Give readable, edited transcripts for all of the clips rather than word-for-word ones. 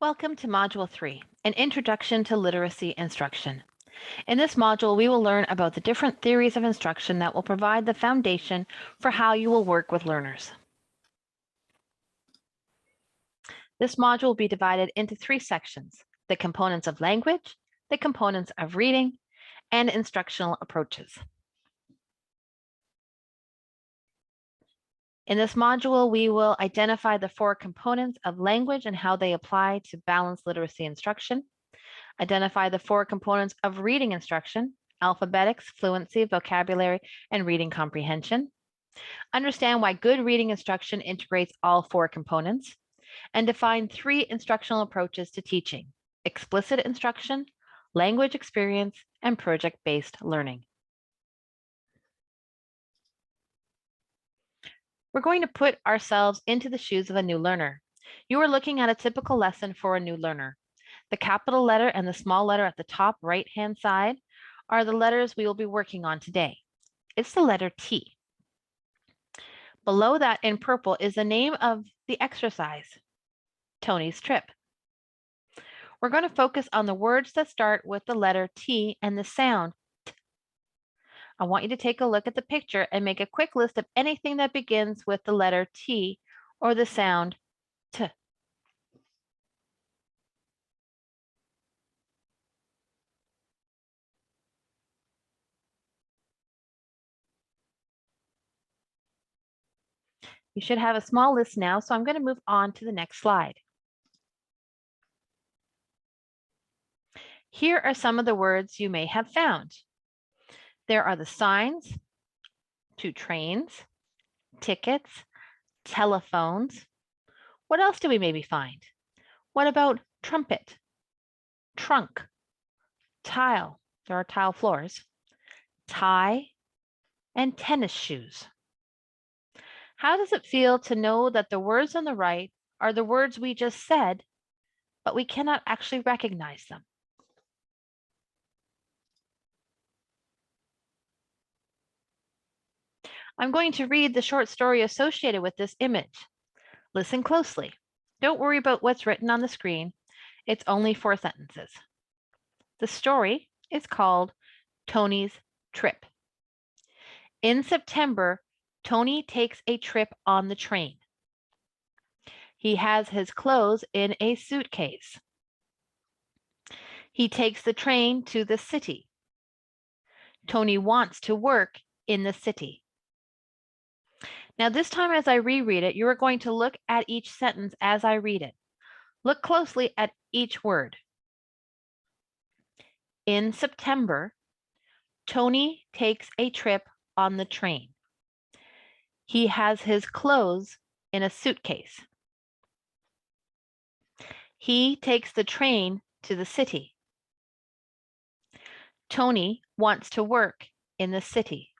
Welcome to Module 3, an Introduction to Literacy Instruction. In this module, we will learn about the different theories of instruction that will provide the foundation for how you will work with learners. This module will be divided into 3 sections: the components of language, the components of reading, and instructional approaches. In this module, we will identify the 4 components of language and how they apply to balanced literacy instruction, identify the 4 components of reading instruction: alphabetics, fluency, vocabulary, and reading comprehension, understand why good reading instruction integrates all 4 components, and define 3 instructional approaches to teaching: explicit instruction, language experience, and project-based learning. We're going to put ourselves into the shoes of a new learner. You are looking at a typical lesson for a new learner. The capital letter and the small letter at the top right-hand side are the letters we will be working on today. It's the letter T. Below that in purple is the name of the exercise, Tony's trip. We're going to focus on the words that start with the letter T and the sound T. I want you to take a look at the picture and make a quick list of anything that begins with the letter T or the sound T. You should have a small list now, so I'm going to move on to the next slide. Here are some of the words you may have found. There are the signs to trains, tickets, telephones. What else do we maybe find? What about trumpet, trunk, tile? There are tile floors, tie, and tennis shoes. How does it feel to know that the words on the right are the words we just said, but we cannot actually recognize them? I'm going to read the short story associated with this image. Listen closely. Don't worry about what's written on the screen. It's only 4 sentences. The story is called Tony's Trip. In September, Tony takes a trip on the train. He has his clothes in a suitcase. He takes the train to the city. Tony wants to work in the city. Now, this time as I reread it, you are going to look at each sentence as I read it. Look closely at each word. In September, Tony takes a trip on the train. He has his clothes in a suitcase. He takes the train to the city. Tony wants to work in the city.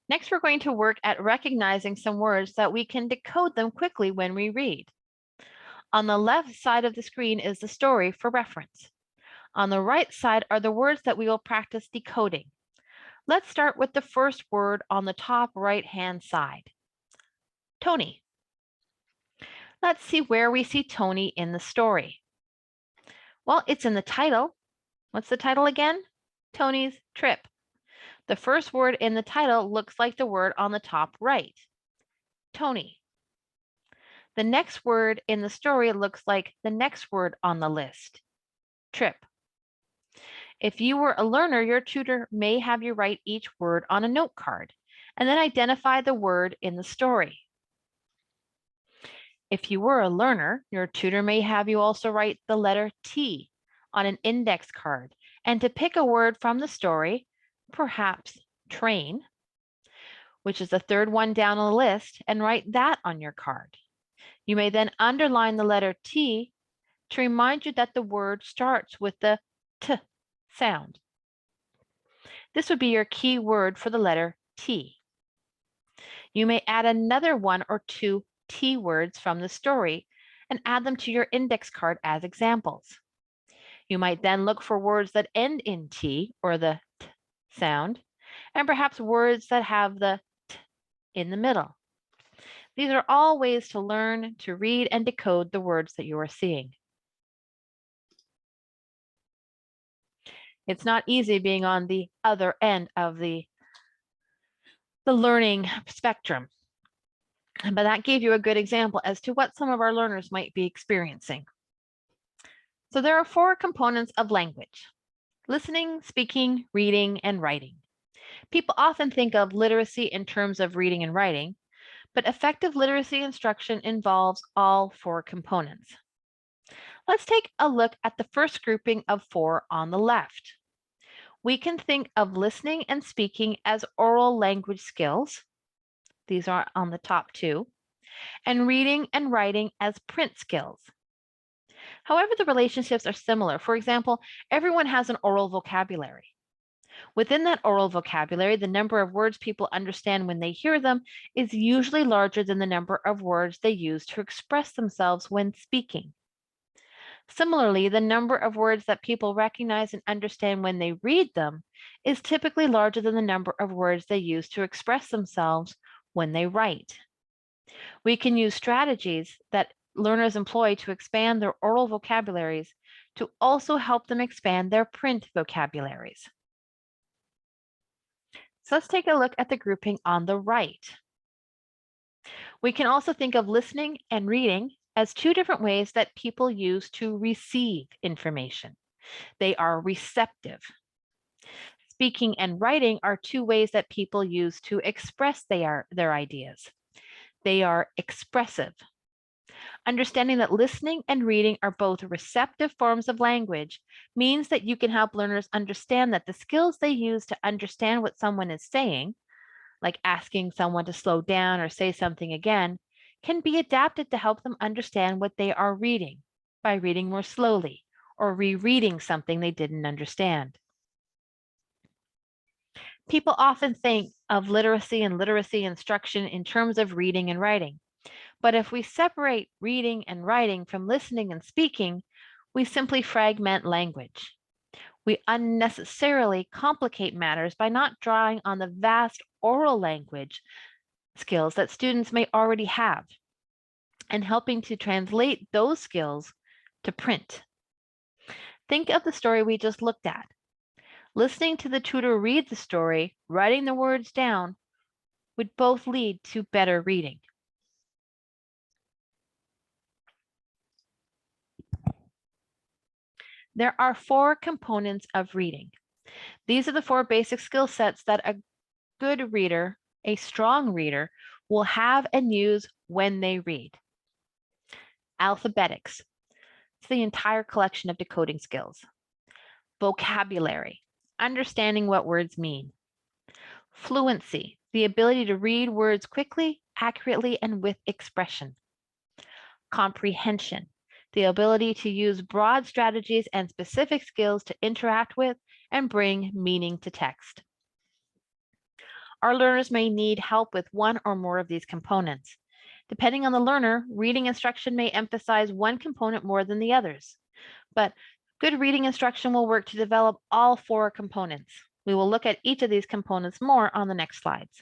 Next, we're going to work at recognizing some words that we can decode them quickly when we read. On the left side of the screen is the story for reference. On the right side are the words that we will practice decoding. Let's start with the first word on the top right-hand side, Tony. Let's see where we see Tony in the story. Well, it's in the title. What's the title again? Tony's Trip. The first word in the title looks like the word on the top right, Tony. The next word in the story looks like the next word on the list, trip. If you were a learner, your tutor may have you write each word on a note card and then identify the word in the story. If you were a learner, your tutor may have you also write the letter T on an index card and to pick a word from the story, perhaps train, which is the third one down on the list, and write that on your card. You may then underline the letter T to remind you that the word starts with the T sound. This would be your key word for the letter T. You may add another 1 or 2 T words from the story and add them to your index card as examples. You might then look for words that end in T or the T sound, and perhaps words that have the T in the middle. These are all ways to learn to read and decode the words that you are seeing. It's not easy being on the other end of the learning spectrum, but that gave you a good example as to what some of our learners might be experiencing. So there are 4 components of language: listening, speaking, reading, and writing. People often think of literacy in terms of reading and writing, but effective literacy instruction involves all 4 components. Let's take a look at the first grouping of 4 on the left. We can think of listening and speaking as oral language skills. These are on the top 2, and reading and writing as print skills. However, the relationships are similar. For example, everyone has an oral vocabulary. Within that oral vocabulary, the number of words people understand when they hear them is usually larger than the number of words they use to express themselves when speaking. Similarly, the number of words that people recognize and understand when they read them is typically larger than the number of words they use to express themselves when they write. We can use strategies that learners employ to expand their oral vocabularies to also help them expand their print vocabularies. So let's take a look at the grouping on the right. We can also think of listening and reading as 2 different ways that people use to receive information. They are receptive. Speaking and writing are 2 ways that people use to express their ideas. They are expressive. Understanding that listening and reading are both receptive forms of language means that you can help learners understand that the skills they use to understand what someone is saying, like asking someone to slow down or say something again, can be adapted to help them understand what they are reading by reading more slowly or rereading something they didn't understand. People often think of literacy and literacy instruction in terms of reading and writing. But if we separate reading and writing from listening and speaking, we simply fragment language. We unnecessarily complicate matters by not drawing on the vast oral language skills that students may already have and helping to translate those skills to print. Think of the story we just looked at. Listening to the tutor read the story, writing the words down, would both lead to better reading. There are 4 components of reading. These are the 4 basic skill sets that a good reader, a strong reader, will have and use when they read. Alphabetics. It's the entire collection of decoding skills. Vocabulary, understanding what words mean. Fluency, the ability to read words quickly, accurately, and with expression. Comprehension, the ability to use broad strategies and specific skills to interact with and bring meaning to text. Our learners may need help with one or more of these components. Depending on the learner, reading instruction may emphasize one component more than the others. But good reading instruction will work to develop all 4 components. We will look at each of these components more on the next slides.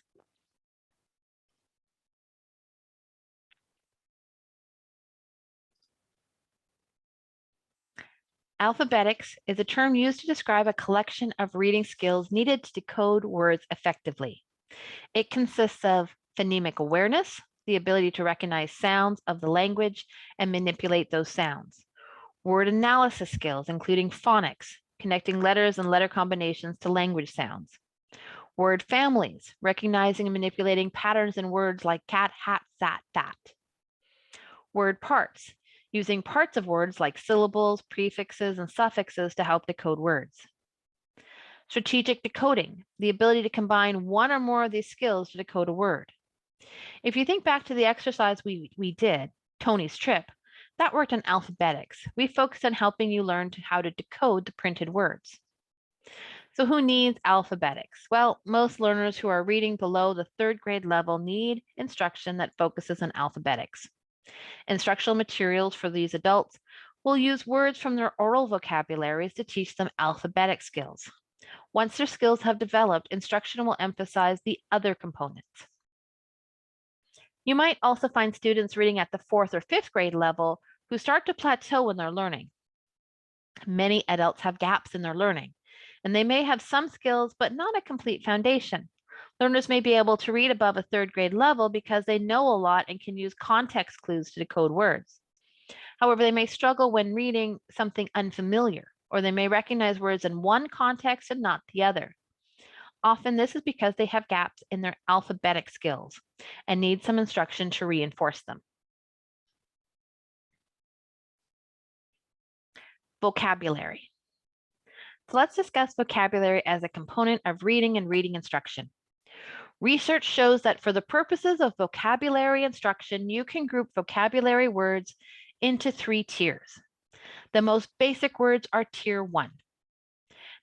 Alphabetics is a term used to describe a collection of reading skills needed to decode words effectively. It consists of phonemic awareness, the ability to recognize sounds of the language and manipulate those sounds. Word analysis skills, including phonics, connecting letters and letter combinations to language sounds. Word families, recognizing and manipulating patterns in words like cat, hat, sat, that. Word parts, using parts of words like syllables, prefixes, and suffixes to help decode words. Strategic decoding, the ability to combine one or more of these skills to decode a word. If you think back to the exercise we did, Tony's trip, that worked on alphabetics. We focused on helping you learn how to decode the printed words. So who needs alphabetics? Well, most learners who are reading below the 3rd grade level need instruction that focuses on alphabetics. Instructional materials for these adults will use words from their oral vocabularies to teach them alphabetic skills. Once their skills have developed, instruction will emphasize the other components. You might also find students reading at the 4th or 5th grade level who start to plateau in their learning. Many adults have gaps in their learning, and they may have some skills, but not a complete foundation. Learners may be able to read above a 3rd grade level because they know a lot and can use context clues to decode words. However, they may struggle when reading something unfamiliar, or they may recognize words in one context and not the other. Often this is because they have gaps in their alphabetic skills and need some instruction to reinforce them. Vocabulary. So let's discuss vocabulary as a component of reading and reading instruction. Research shows that for the purposes of vocabulary instruction, you can group vocabulary words into 3 tiers. The most basic words are tier 1.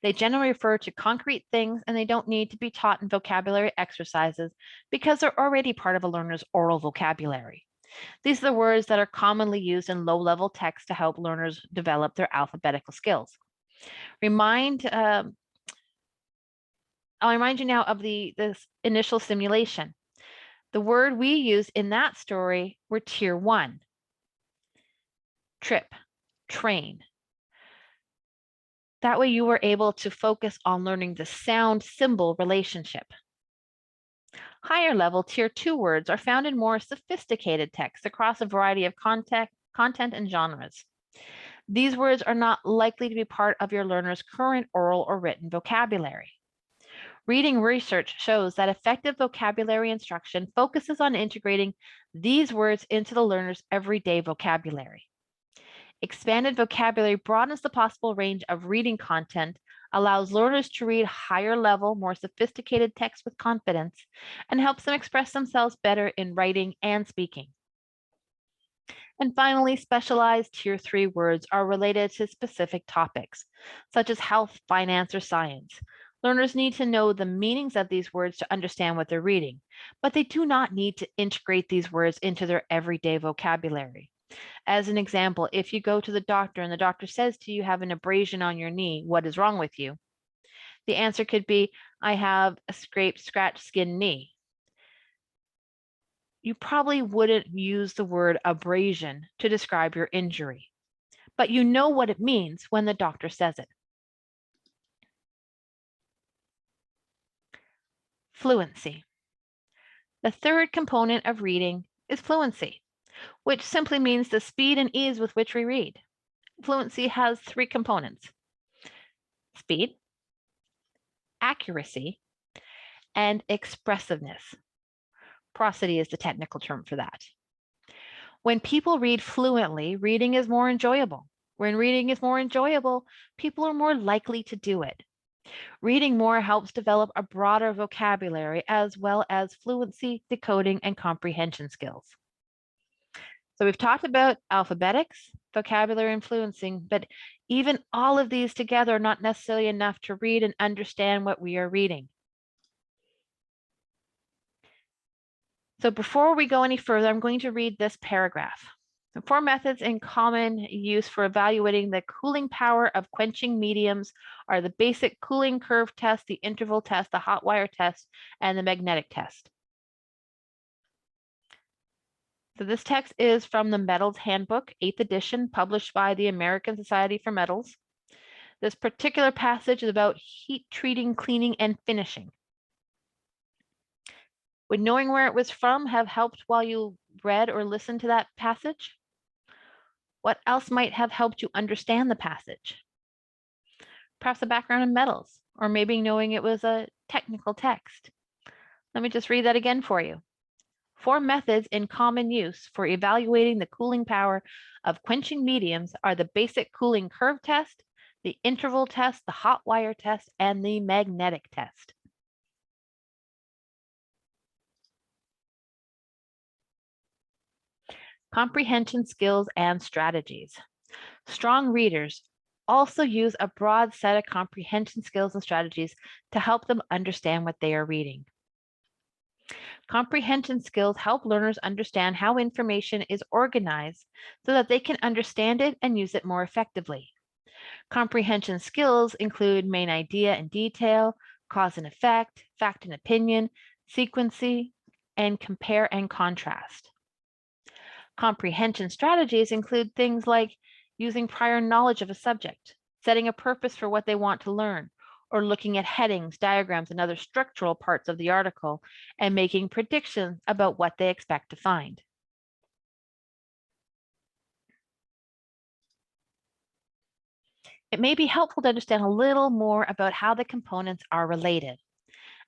They generally refer to concrete things, and they don't need to be taught in vocabulary exercises because they're already part of a learner's oral vocabulary. These are the words that are commonly used in low-level text to help learners develop their alphabetical skills. I'll remind you now of this initial simulation. The word we used in that story were tier 1. Trip, train. That way you were able to focus on learning the sound-symbol relationship. Higher level tier 2 words are found in more sophisticated texts across a variety of content and genres. These words are not likely to be part of your learner's current oral or written vocabulary. Reading research shows that effective vocabulary instruction focuses on integrating these words into the learner's everyday vocabulary. Expanded vocabulary broadens the possible range of reading content, allows learners to read higher level, more sophisticated text with confidence, and helps them express themselves better in writing and speaking. And finally, specialized tier 3 words are related to specific topics, such as health, finance, or science. Learners need to know the meanings of these words to understand what they're reading, but they do not need to integrate these words into their everyday vocabulary. As an example, if you go to the doctor and the doctor says to you, you have an abrasion on your knee, what is wrong with you? The answer could be, I have a scratched skin knee. You probably wouldn't use the word abrasion to describe your injury, but you know what it means when the doctor says it. Fluency. The third component of reading is fluency, which simply means the speed and ease with which we read. Fluency has 3 components: speed, accuracy, and expressiveness. Prosody is the technical term for that. When people read fluently, reading is more enjoyable. When reading is more enjoyable, people are more likely to do it. Reading more helps develop a broader vocabulary as well as fluency, decoding, and comprehension skills. So we've talked about alphabetics, vocabulary, and fluency, but even all of these together are not necessarily enough to read and understand what we are reading. So before we go any further, I'm going to read this paragraph. The 4 methods in common use for evaluating the cooling power of quenching mediums are the basic cooling curve test, the interval test, the hot wire test, and the magnetic test. So this text is from the Metals Handbook, 8th edition, published by the American Society for Metals. This particular passage is about heat treating, cleaning, and finishing. Would knowing where it was from have helped while you read or listened to that passage? What else might have helped you understand the passage? Perhaps a background in metals, or maybe knowing it was a technical text. Let me just read that again for you. 4 methods in common use for evaluating the cooling power of quenching mediums are the basic cooling curve test, the interval test, the hot wire test, and the magnetic test. Comprehension skills and strategies. Strong readers also use a broad set of comprehension skills and strategies to help them understand what they are reading. Comprehension skills help learners understand how information is organized so that they can understand it and use it more effectively. Comprehension skills include main idea and detail, cause and effect, fact and opinion, sequencing, and compare and contrast. Comprehension strategies include things like using prior knowledge of a subject, setting a purpose for what they want to learn, or looking at headings, diagrams, and other structural parts of the article and making predictions about what they expect to find. It may be helpful to understand a little more about how the components are related.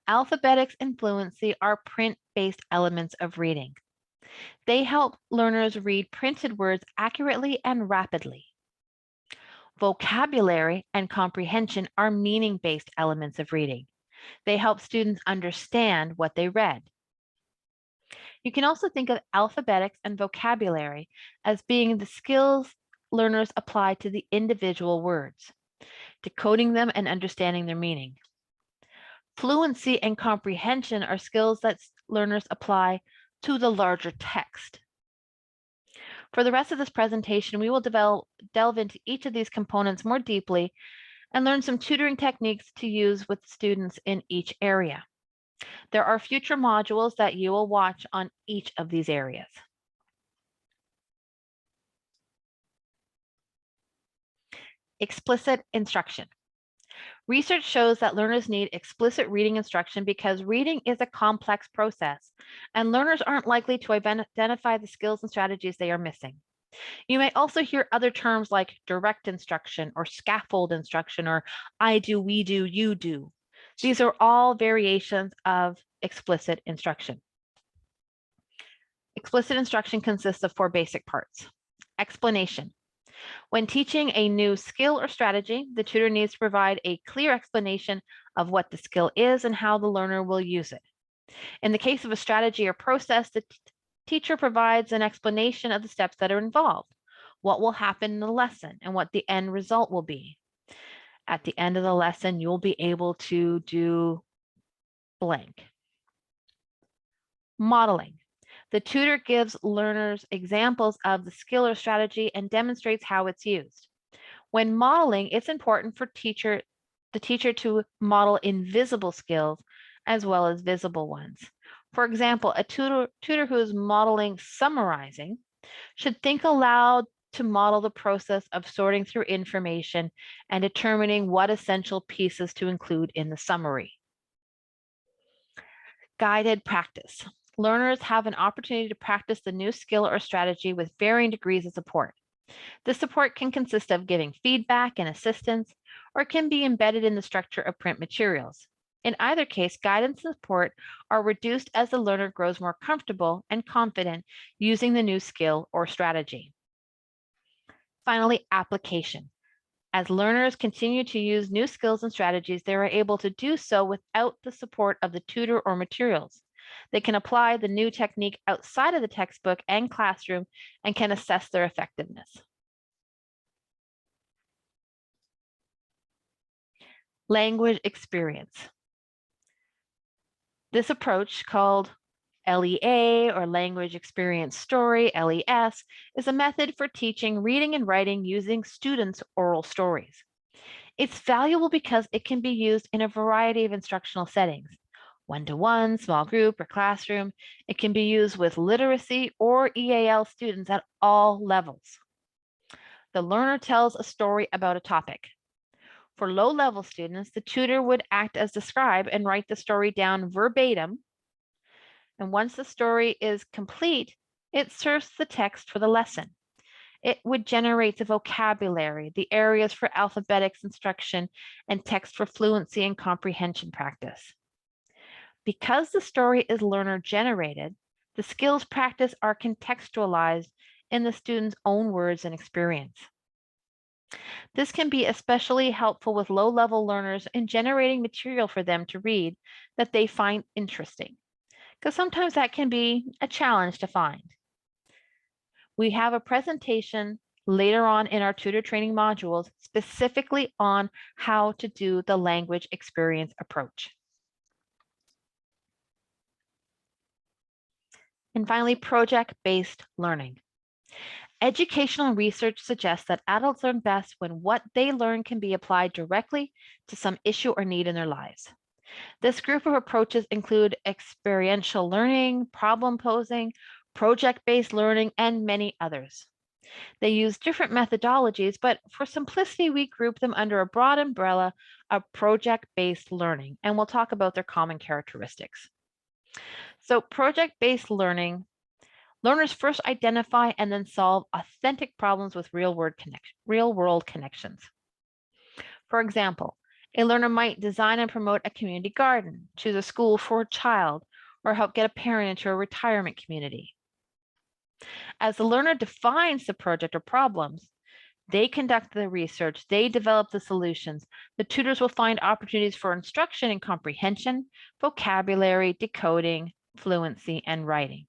Alphabetics and fluency are print-based elements of reading. They help learners read printed words accurately and rapidly. Vocabulary and comprehension are meaning-based elements of reading. They help students understand what they read. You can also think of alphabetics and vocabulary as being the skills learners apply to the individual words, decoding them and understanding their meaning. Fluency and comprehension are skills that learners apply to the larger text. For the rest of this presentation, we will delve into each of these components more deeply and learn some tutoring techniques to use with students in each area. There are future modules that you will watch on each of these areas. Explicit instruction. Research shows that learners need explicit reading instruction because reading is a complex process, and learners aren't likely to identify the skills and strategies they are missing. You may also hear other terms like direct instruction or scaffold instruction or I do, we do, you do. These are all variations of explicit instruction. Explicit instruction consists of 4 basic parts. Explanation. When teaching a new skill or strategy, the tutor needs to provide a clear explanation of what the skill is and how the learner will use it. In the case of a strategy or process, the teacher provides an explanation of the steps that are involved, what will happen in the lesson, and what the end result will be. At the end of the lesson, you'll be able to do blank. Modeling. The tutor gives learners examples of the skill or strategy and demonstrates how it's used. When modeling, it's important for the teacher to model invisible skills as well as visible ones. For example, a tutor who is modeling summarizing should think aloud to model the process of sorting through information and determining what essential pieces to include in the summary. Guided practice. Learners have an opportunity to practice the new skill or strategy with varying degrees of support. This support can consist of giving feedback and assistance, or it can be embedded in the structure of print materials. In either case, guidance and support are reduced as the learner grows more comfortable and confident using the new skill or strategy. Finally, application. As learners continue to use new skills and strategies, they are able to do so without the support of the tutor or materials. They can apply the new technique outside of the textbook and classroom and can assess their effectiveness. Language experience. This approach, called LEA or Language Experience Story, LES, is a method for teaching reading and writing using students' oral stories. It's valuable because it can be used in a variety of instructional settings. One-to-one, small group, or classroom. It can be used with literacy or EAL students at all levels. The learner tells a story about a topic. For low-level students, the tutor would act as the scribe and write the story down verbatim. And once the story is complete, it serves the text for the lesson. It would generate the vocabulary, the areas for alphabetics instruction, and text for fluency and comprehension practice. Because the story is learner-generated, the skills practice are contextualized in the student's own words and experience. This can be especially helpful with low-level learners in generating material for them to read that they find interesting, because sometimes that can be a challenge to find. We have a presentation later on in our tutor training modules specifically on how to do the language experience approach. And finally, project-based learning. Educational research suggests that adults learn best when what they learn can be applied directly to some issue or need in their lives. This group of approaches include experiential learning, problem posing, project-based learning, and many others. They use different methodologies, but for simplicity, we group them under a broad umbrella of project-based learning, and we'll talk about their common characteristics. So project-based learning, learners first identify and then solve authentic problems with real-world connections. For example, a learner might design and promote a community garden, choose a school for a child, or help get a parent into a retirement community. As the learner defines the project or problems, they conduct the research, they develop the solutions. The tutors will find opportunities for instruction in comprehension, vocabulary, decoding, fluency, and writing.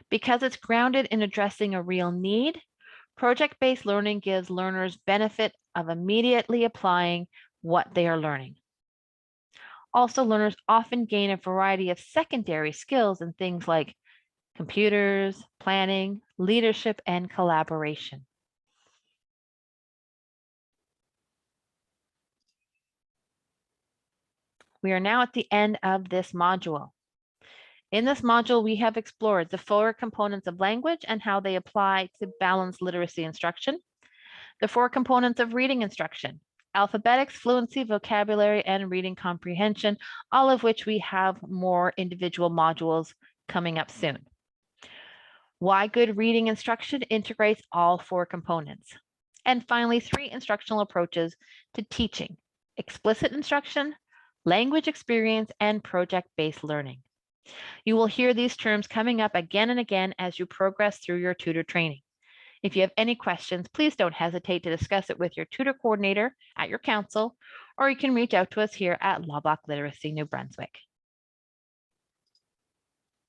Because it's grounded in addressing a real need, project-based learning gives learners benefit of immediately applying what they are learning. Also, learners often gain a variety of secondary skills in things like computers, planning, leadership, and collaboration. We are now at the end of this module. In this module, we have explored the four components of language and how they apply to balanced literacy instruction, the four components of reading instruction, alphabetics, fluency, vocabulary, and reading comprehension, all of which we have more individual modules coming up soon. Why good reading instruction integrates all four components. And finally, three instructional approaches to teaching: explicit instruction, language experience, and project-based learning. You will hear these terms coming up again and again as you progress through your tutor training. If you have any questions, please don't hesitate to discuss it with your tutor coordinator at your council, or you can reach out to us here at Lovelock Literacy New Brunswick.